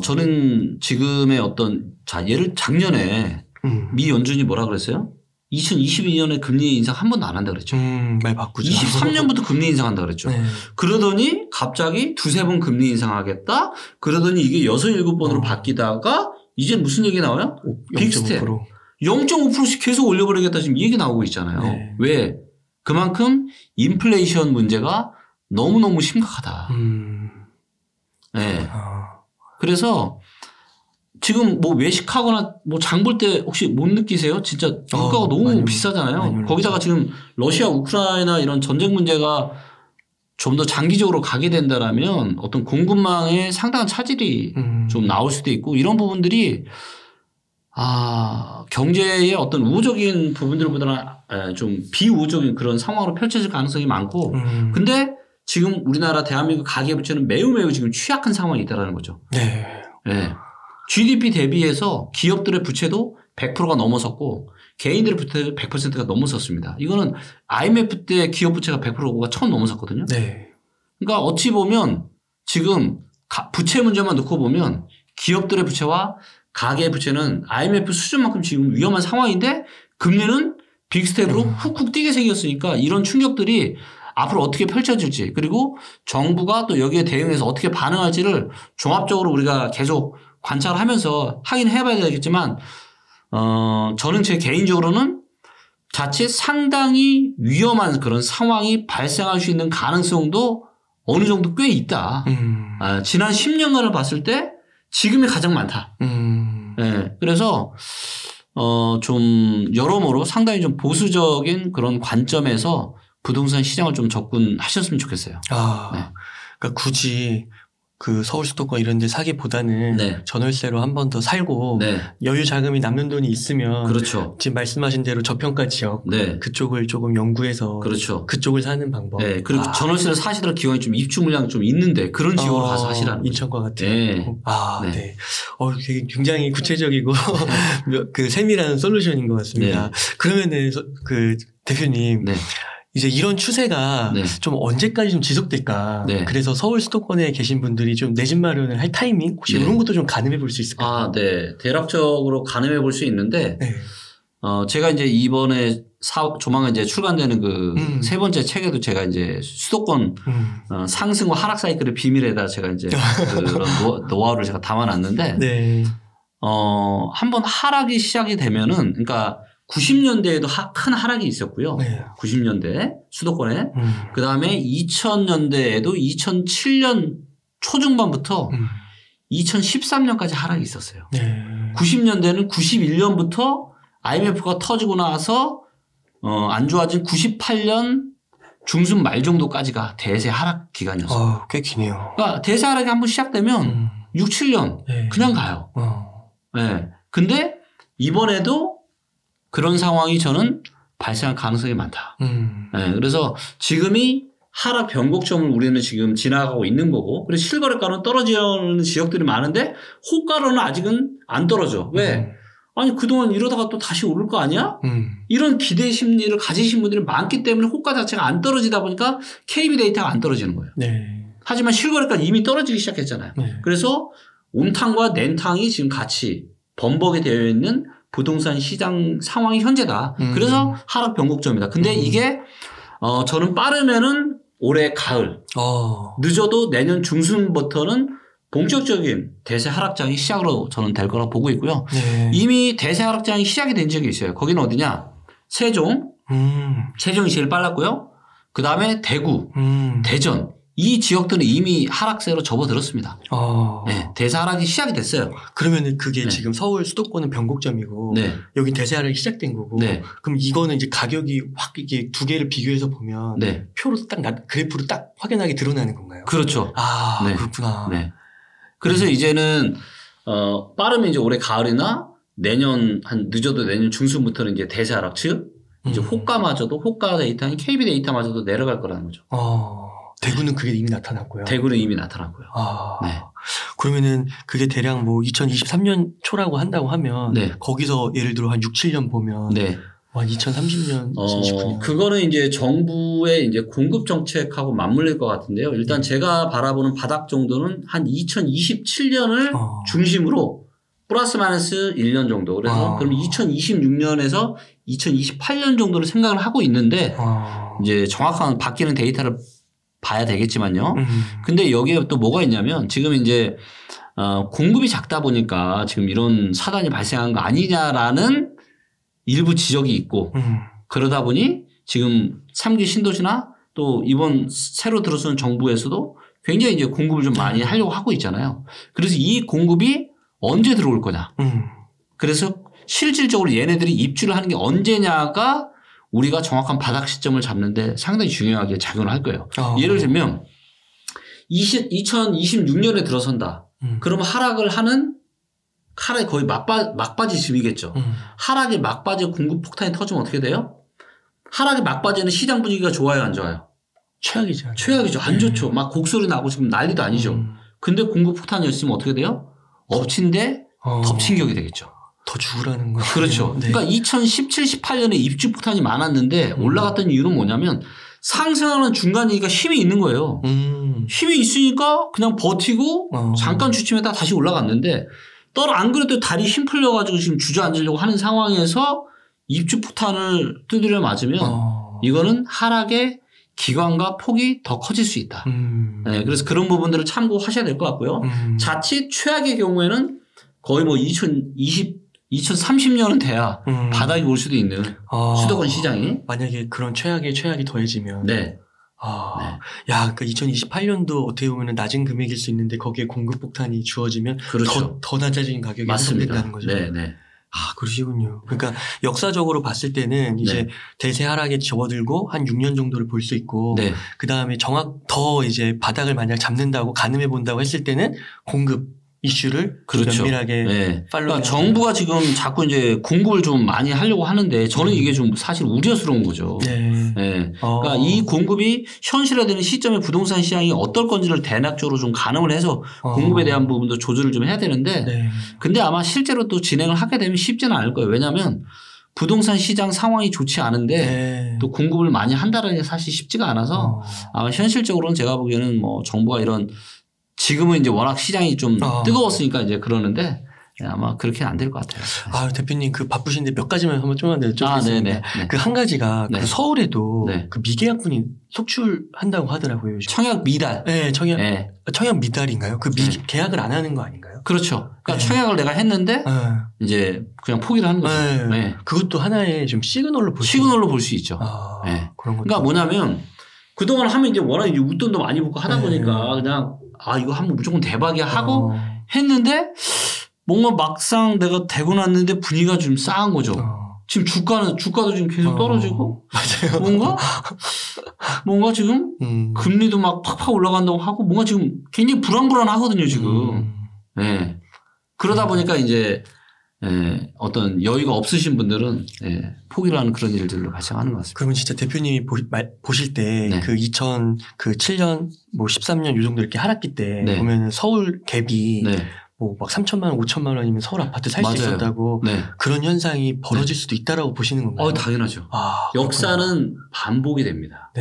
저는 지금의 작년에 미 연준이 뭐라 그랬어요? 2022년에 금리 인상 한 번도 안 한다 그랬죠. 말 바꾸죠. 23년부터 금리 인상한다 그랬죠. 그러더니 갑자기 2-3번 금리 인상하겠다. 그러더니 이게 6, 7번으로 바뀌다가 이제 무슨 얘기 나와요? 빅스텝. 0.5%씩 계속 올려버리겠다 지금 이 얘기 나오고 있잖아요. 왜? 그만큼 인플레이션 문제가 너무너무 심각하다. 그래서 지금 뭐 외식하거나 뭐 장 볼 때 혹시 못 느끼세요? 진짜 물가가 너무 비싸잖아요. 거기다가 지금 러시아, 우크라이나 이런 전쟁 문제가 좀 더 장기적으로 가게 된다라면 어떤 공급망에 상당한 차질이 좀 나올 수도 있고 이런 부분들이 경제의 어떤 우호적인 부분들보다는 좀 비우호적인 그런 상황으로 펼쳐질 가능성이 많고 근데 지금 우리나라 대한민국 가계부채는 매우 지금 취약한 상황이 있다라는 거죠. GDP 대비해서 기업들의 부채도 100%가 넘어섰고 개인들의 부채도 100%가 넘어섰습니다. 이거는 IMF 때 기업 부채가 100%가 처음 넘어섰거든요. 그러니까 어찌 보면 지금 부채 문제만 놓고 보면 기업들의 부채와 가계의 부채는 IMF 수준만큼 지금 위험한 상황인데 금리는 빅스텝으로 훅훅 뛰게 생겼으니까 이런 충격들이 앞으로 어떻게 펼쳐질지 그리고 정부가 또 여기에 대응해서 어떻게 반응할지를 종합적으로 우리가 계속 관찰을 하면서 하긴 해봐야 되겠지만 저는 제 개인적으로는 자칫 상당히 위험한 그런 상황이 발생할 수 있는 가능성도 어느 정도 꽤 있다. 지난 10년간을 봤을 때 지금이 가장 많다. 그래서 좀 여러모로 상당히 좀 보수적인 그런 관점에서 부동산 시장을 좀 접근하셨으면 좋겠어요. 그러니까 굳이 그 서울 수도권 이런 데 사기보다는 전월세로 한 번 더 살고 여유 자금이 남는 돈이 있으면 지금 말씀하신 대로 저평가 지역 그쪽을 조금 연구해서 그쪽을 사는 방법. 그리고 전월세를 사시더라도 기왕에 좀 입주 물량 좀 있는데 그런 지역으로 가서 하시라는 거죠. 인천과 같은. 되게 굉장히 구체적이고 그 세밀한 솔루션인 것 같습니다. 그러면은 그 대표님. 이제 이런 추세가 좀 언제까지 좀 지속될까. 그래서 서울 수도권에 계신 분들이 좀 내 집 마련을 할 타이밍 혹시 이런 것도 좀 가늠해 볼 수 있을까요? 대략적으로 가늠해 볼 수 있는데 제가 이제 이번에 조만간 이제 출간되는 그 세 번째 책에도 제가 이제 수도권 상승과 하락 사이클의 비밀에다 제가 이제 그런 노하우를 제가 담아놨는데 한번 하락이 시작이 되면은 그러니까 90년대에도 큰 하락이 있었고요. 90년대 수도권에. 그다음에 2000년대에도 2007년 초중반부터 2013년까지 하락이 있었어요. 90년대는 91년부터 IMF가 터지고 나서 안 좋아진 98년 중순 말 정도까지가 대세 하락 기간이었어요. 꽤 기네요. 그러니까 대세 하락이 한번 시작되면 6, 7년 그냥 가요. 근데 이번에도 그런 상황이 저는 발생할 가능성이 많다. 그래서 지금이 하락 변곡점을 우리는 지금 지나가고 있는 거고, 그래서 실거래가는 떨어지는 지역들이 많은데 호가로는 아직은 안 떨어져. 왜? 아니 그동안 이러다가 또 다시 오를 거 아니야? 이런 기대 심리를 가지신 분들이 많기 때문에 호가 자체가 안 떨어지다 보니까 KB 데이터가 안 떨어지는 거예요. 하지만 실거래가는 이미 떨어지기 시작했잖아요. 그래서 온탕과 냉탕이 지금 같이 범벅이 되어 있는 부동산 시장 상황이 현재다. 그래서 하락 변곡점이다. 근데 이게 저는 빠르면은 올해 가을, 늦어도 내년 중순부터는 본격적인 대세 하락장이 시작으로 저는 될 거라고 보고 있고요. 네. 이미 대세 하락장이 시작이 된 적이 있어요. 거기는 어디냐? 세종. 세종이 제일 빨랐고요. 그 다음에 대구, 대전. 이 지역들은 이미 하락세로 접어들었습니다. 네, 대세 하락이 시작이 됐어요. 그러면은 그게 네. 지금 서울 수도권은 변곡점이고 네. 여기 대세 하락이 시작된 거고. 네. 그럼 이거는 이제 가격이 확 이게 두 개를 비교해서 보면 네. 표로 딱 그래프로 딱 확연하게 드러나는 건가요? 그렇죠. 네. 그렇구나. 네. 그래서 이제는 빠르면 이제 올해 가을이나 내년 한 늦어도 내년 중순부터는 이제 대세 하락 즉 이제 호가마저도 호가 데이터는 KB 데이터마저도 내려갈 거라는 거죠. 대구는 그게 이미 나타났고요. 대구는 이미 나타났고요. 네. 그러면은 그게 대략 뭐 2023년 초라고 한다고 하면 네. 거기서 예를 들어 한 6, 7년 보면 네. 한 2030년, 2029년. 그거는 이제 정부의 이제 공급 정책하고 맞물릴 것 같은데요. 일단 제가 바라보는 바닥 정도는 한 2027년을 중심으로 플러스 마이너스 1년 정도. 그래서 그럼 2026년에서 2028년 정도를 생각을 하고 있는데 이제 정확한 바뀌는 데이터를 봐야 되겠지만요. 근데 여기에 또 뭐가 있냐면 지금 이제 공급이 작다 보니까 지금 이런 사단이 발생한 거 아니냐라는 일부 지적이 있고 그러다 보니 지금 3기 신도시나 또 이번 새로 들어서는 정부에서도 굉장히 이제 공급을 좀 많이 하려고 하고 있잖아요. 그래서 이 공급이 언제 들어올 거냐. 그래서 실질적으로 얘네들이 입주를 하는 게 언제냐가 우리가 정확한 바닥 시점을 잡는데 상당히 중요하게 작용을 할 거예요. 예를 들면 2026년에 들어선다. 그러면 하락을 하는 하락이 거의 막바지 즈음이겠죠. 하락이 막바지 공급 폭탄이 터지면 어떻게 돼요? 하락이 막바지는 시장 분위기가 좋아요, 안 좋아요? 최악이죠. 최악이죠. 안 좋죠. 막 곡소리 나고 지금 난리도 아니죠. 근데 공급 폭탄이었으면 어떻게 돼요? 엎친 데 덮친 격이 되겠죠. 더 죽으라는 거죠. 그렇죠. 네. 그러니까 2017, 18년에 입주 폭탄이 많았는데 올라갔던 이유는 뭐냐면 상승하는 중간이니까 힘이 있는 거예요. 힘이 있으니까 그냥 버티고 잠깐 주춤했다 다시 올라갔는데 안 그래도 다리 힘 풀려가지고 지금 주저앉으려고 하는 상황에서 입주 폭탄을 두드려 맞으면 이거는 하락의 기관과 폭이 더 커질 수 있다. 네, 그래서 그런 부분들을 참고하셔야 될 것 같고요. 자칫 최악의 경우에는 거의 뭐 2030년은 돼야 바닥이 올 수도 있는 수도권 시장이. 만약에 그런 최악이 더해지면. 네. 네. 야, 그러니까 2028년도 어떻게 보면 낮은 금액일 수 있는데 거기에 공급 폭탄이 주어지면 그렇죠. 더 낮아진 가격이 형성된다는 거죠. 네, 네. 그러시군요. 그러니까 역사적으로 봤을 때는 이제 네. 대세 하락에 접어들고 한 6년 정도를 볼 수 있고 네. 그 다음에 더 이제 바닥을 만약 잡는다고 가늠해 본다고 했을 때는 공급 이슈를 그렇죠. 면밀하게 네. 그러니까 정부가 지금 자꾸 이제 공급을 좀 많이 하려고 하는데 저는 이게 좀 사실 우려스러운 거죠. 네. 네. 그러니까 이 공급이 현실화되는 시점에 부동산 시장이 어떨 건지를 대략적으로 좀 가늠을 해서 공급에 대한 부분도 조절을 좀 해야 되는데 네. 근데 아마 실제로 또 진행을 하게 되면 쉽지는 않을 거예요. 왜냐하면 부동산 시장 상황이 좋지 않은데 네. 또 공급을 많이 한다는 게 사실 쉽지가 않아서 아마 현실적으로는 제가 보기에는 뭐 정부가 이런 지금은 이제 워낙 시장이 좀 뜨거웠으니까 이제 그러는데 아마 그렇게는 안 될 것 같아요. 대표님 그 바쁘신데 몇 가지만 한번 좀만 더 여쭤보겠습니다. 네. 그 한 가지가 네. 그 서울에도 네. 그 미계약분이 속출한다고 하더라고요. 요즘. 청약 미달. 네, 청약 미달인가요? 그 계약을 안 하는 거 아닌가요? 그렇죠. 그러니까 청약을 내가 했는데 이제 그냥 포기를 하는 거죠. 네. 그것도 하나의 좀 시그널로 볼 수 있죠. 네. 그런 그러니까 뭐냐면 그동안 하면 이제 워낙 이제 웃돈도 많이 붙고 하다 보니까 그냥 이거 하면 무조건 대박이야 하고 했는데 뭔가 막상 내가 대고 났는데 분위기가 좀 싸한 거죠. 지금 주가도 지금 계속 떨어지고 맞아요. 뭔가 지금 금리도 막 팍팍 올라간다고 하고 뭔가 지금 굉장히 불안하거든요 지금. 네. 그러다 보니까 이제 어떤 여유가 없으신 분들은 포기를 하는 그런 일들로 발생하는 것 같습니다. 그러면 진짜 대표님이 보실 때 그 2007년 뭐 13년 요 정도 이렇게 하락기 때 보면은 서울 갭이 뭐 막 3천만 원, 5천만 원이면 서울 아파트 살 수 있었다고 그런 현상이 벌어질 수도 있다라고 보시는 건가요? 당연하죠. 역사는 반복이 됩니다.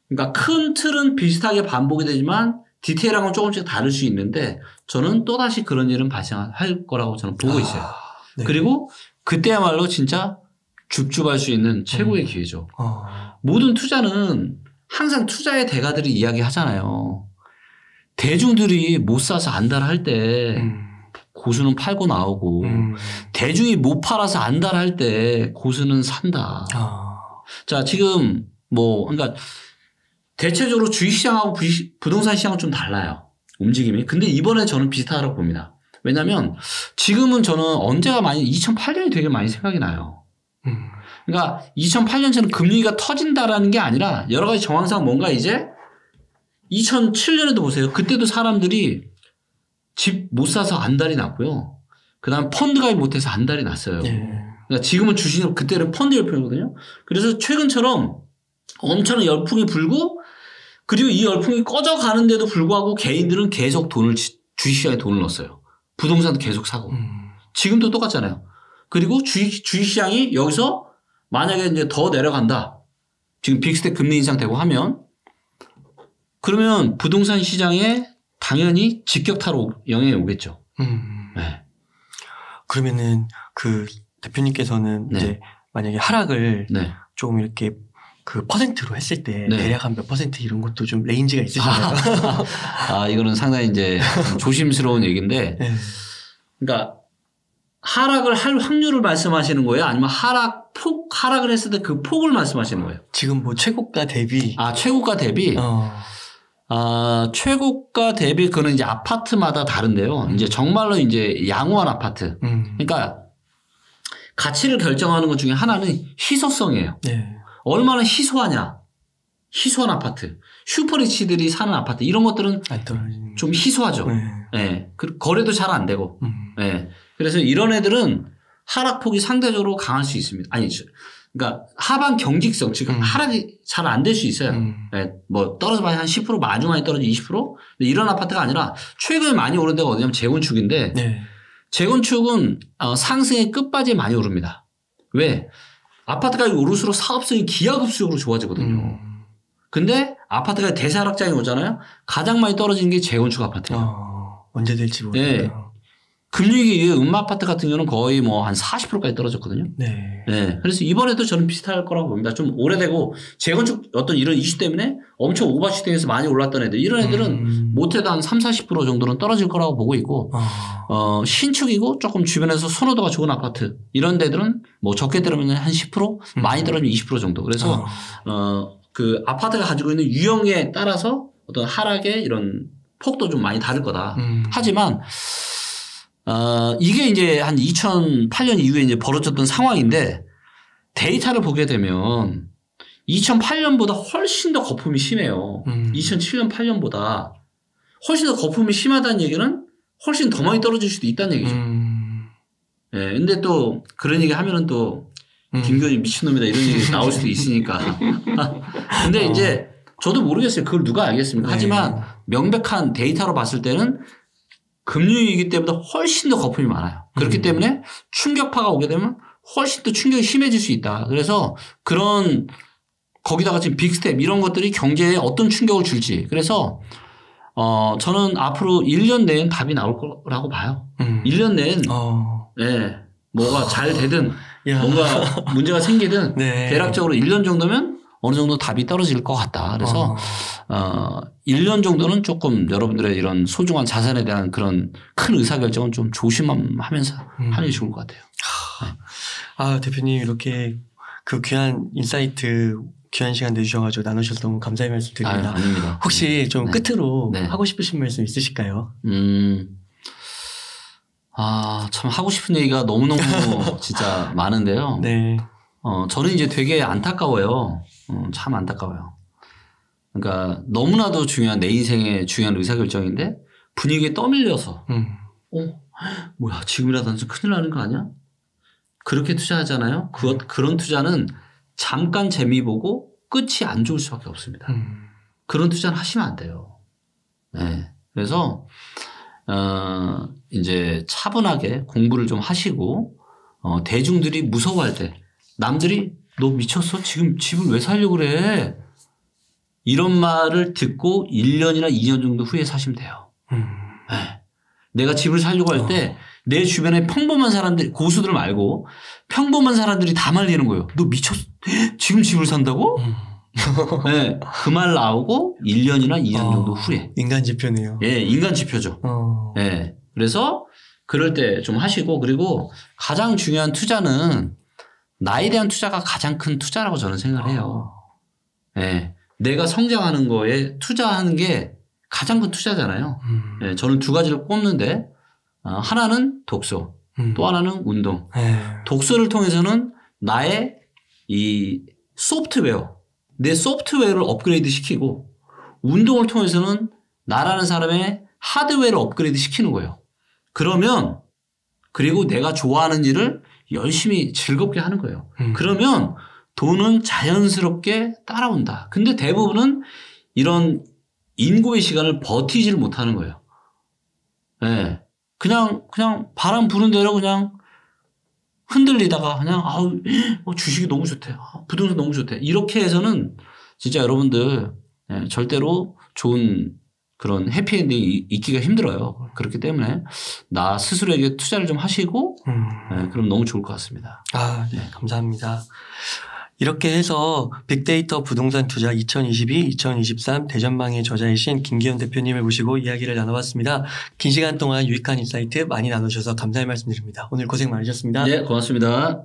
그러니까 큰 틀은 비슷하게 반복이 되지만 디테일한 건 조금씩 다를 수 있는데 저는 또다시 그런 일은 발생할 거라고 저는 보고 있어요. 네. 그리고 그때야말로 진짜 줍줍할 수 있는 최고의 기회죠. 모든 투자는 항상 투자의 대가들이 이야기하잖아요. 대중들이 못 사서 안달할 때 고수는 팔고 나오고 대중이 못 팔아서 안달할 때 고수는 산다. 자, 지금 그러니까 대체적으로 주식시장하고 부동산 시장은 좀 달라요. 움직임이. 근데 이번에 저는 비슷하다고 봅니다. 왜냐면 지금은 저는 언제가 2008년이 되게 많이 생각이 나요. 그러니까 2008년처럼 금리가 터진다라는 게 아니라 여러 가지 정황상 뭔가 이제 2007년에도 보세요. 그때도 사람들이 집 못 사서 안달이 났고요. 그 다음 펀드 가입 못해서 안달이 났어요. 그러니까 지금은 주식은 그때는 펀드 열풍이거든요. 그래서 최근처럼 엄청난 열풍이 불고 그리고 이 열풍이 꺼져가는데도 불구하고 개인들은 계속 주식시장에 돈을 넣었어요. 부동산도 계속 사고. 지금도 똑같잖아요. 그리고 주식시장이 여기서 만약에 이제 더 내려간다. 지금 빅스텝 금리 인상되고 하면 그러면 부동산 시장에 당연히 직격타로 영향이 오겠죠. 네. 그러면은 그 대표님께서는 네. 이제 만약에 하락을 네. 조금 이렇게 그 퍼센트로 했을 때 대략 한 몇 퍼센트 이런 것도 좀 레인지가 있으신가요? 이거는 상당히 이제 조심스러운 얘기인데 네. 그러니까 하락을 할 확률을 말씀하시는 거예요? 아니면 하락을 했을 때 그 폭을 말씀하시는 거예요? 지금 최고가 대비. 최고가 대비? 최고가 대비 그거는 이제 아파트마다 다른데요. 이제 정말로 이제 양호한 아파트. 그러니까 가치를 결정하는 것 중에 하나는 희소성이에요. 네. 얼마나 희소하냐. 희소한 아파트. 슈퍼리치들이 사는 아파트. 이런 것들은 좀 희소하죠. 네. 거래도 잘 안 되고. 네. 그래서 이런 애들은 하락폭이 상대적으로 강할 수 있습니다. 그러니까 하방 경직성, 즉 하락이 잘 안 될 수 있어요. 네. 떨어져봐야 한 10%, 아주 많이 떨어지면 20%? 근데 이런 아파트가 아니라 최근에 많이 오른 데가 어디냐면 재건축인데 네. 재건축은 상승의 끝바지에 많이 오릅니다. 왜? 아파트가 오를수록 사업성이 기하급수적으로 좋아지거든요. 근데 아파트가 대세하락장이 오잖아요. 가장 많이 떨어지는 게 재건축 아파트예요. 언제 될지 모르겠다. 네. 금융위기 이후에 음마아파트 같은 경우는 거의 한 40%까지 떨어졌거든요. 네. 네. 그래서 이번에도 저는 비슷할 거라고 봅니다. 좀 오래되고 재건축 어떤 이런 이슈 때문에 엄청 오버슈팅해서 많이 올랐던 애들. 이런 애들은 못해도 한 30, 40% 정도는 떨어질 거라고 보고 있고, 신축이고 조금 주변에서 선호도가 좋은 아파트. 이런 데들은 적게 들으면 한 10%, 많이 떨어지면 20% 정도. 그래서, 그 아파트가 가지고 있는 유형에 따라서 어떤 하락의 이런 폭도 좀 많이 다를 거다. 하지만, 이게 이제 한 2008년 이후에 이제 벌어졌던 상황인데 데이터를 보게 되면 2008년보다 훨씬 더 거품이 심해요. 2007년, 8년보다 훨씬 더 거품이 심하다는 얘기는 훨씬 더 많이 떨어질 수도 있다는 얘기죠. 예. 근데 또 그런 얘기 하면은 또 김건희 미친놈이다 이런 얘기 나올 수도 있으니까. 근데 이제 저도 모르겠어요. 그걸 누가 알겠습니까? 하지만 명백한 데이터로 봤을 때는 금융위기 때보다 훨씬 더 거품이 많아요. 그렇기 때문에 충격파가 오게 되면 훨씬 더 충격이 심해질 수 있다. 그래서 거기다가 지금 빅스텝 이런 것들이 경제에 어떤 충격을 줄지. 그래서 저는 앞으로 1년 내엔 답이 나올 거라고 봐요. 1년 내엔 네, 뭐가 잘 되든 뭔가 문제가 생기든 네. 대략적으로 1년 정도면 어느 정도 답이 떨어질 것 같다. 그래서 1년 정도는 조금 여러분들의 이런 소중한 자산에 대한 그런 큰 의사결정은 좀 조심하면서 하는 게 좋을 것 같아요. 대표님 이렇게 그 귀한 인사이트 귀한 시간 내주셔가지고 나누셔서 너무 감사의 말씀 드립니다. 아닙니다. 혹시 좀 끝으로 하고 싶으신 말씀 있으실까요? 참 하고 싶은 얘기가 너무너무 진짜 많은데요. 네. 저는 이제 되게 안타까워요. 참 안타까워요. 그러니까 너무나도 중요한 내 인생의 중요한 의사결정인데 분위기에 떠밀려서 뭐야 지금이라도 안 큰일 나는 거 아니야? 그렇게 투자하잖아요. 그런 투자는 잠깐 재미 보고 끝이 안 좋을 수밖에 없습니다. 그런 투자는 하시면 안 돼요. 네. 그래서 이제 차분하게 공부를 좀 하시고 대중들이 무서워할 때 남들이 너 미쳤어? 지금 집을 왜 살려고 그래? 이런 말을 듣고 1년이나 2년 정도 후에 사시면 돼요. 네. 내가 집을 사려고 할 때 내 주변에 평범한 사람들, 고수들 말고 평범한 사람들이 다 말리는 거예요. 너 미쳤어? 지금 집을 산다고? 네. 그 말 나오고 1년이나 2년 정도 후에. 인간 지표네요. 예, 인간 지표죠. 예. 그래서 그럴 때 좀 하시고, 그리고 가장 중요한 투자는 나에 대한 투자가 가장 큰 투자라고 저는 생각을 해요. 예. 내가 성장하는 거에 투자하는 게 가장 큰 투자잖아요. 예. 저는 두 가지를 꼽는데, 하나는 독서, 또 하나는 운동. 독서를 통해서는 나의 이 소프트웨어, 내 소프트웨어를 업그레이드 시키고, 운동을 통해서는 나라는 사람의 하드웨어를 업그레이드 시키는 거예요. 그러면, 그리고 내가 좋아하는 일을 열심히 즐겁게 하는 거예요. 그러면 돈은 자연스럽게 따라온다. 근데 대부분은 이런 인고의 시간을 버티지를 못하는 거예요. 네. 그냥 바람 부는 대로 그냥 흔들리다가 그냥 주식이 너무 좋대. 부동산 너무 좋대. 이렇게 해서는 진짜 여러분들 절대로 좋은 그런 해피엔딩이 있기가 힘들어요. 그렇기 때문에 나 스스로에게 투자를 좀 하시고 그럼 너무 좋을 것 같습니다. 네. 감사합니다. 이렇게 해서 빅데이터 부동산 투자 2022-2023 대전망의 저자이신 김기현 대표님을 모시고 이야기를 나눠봤습니다. 긴 시간 동안 유익한 인사이트 많이 나눠주셔서 감사의 말씀드립니다. 오늘 고생 많으셨습니다. 네, 고맙습니다.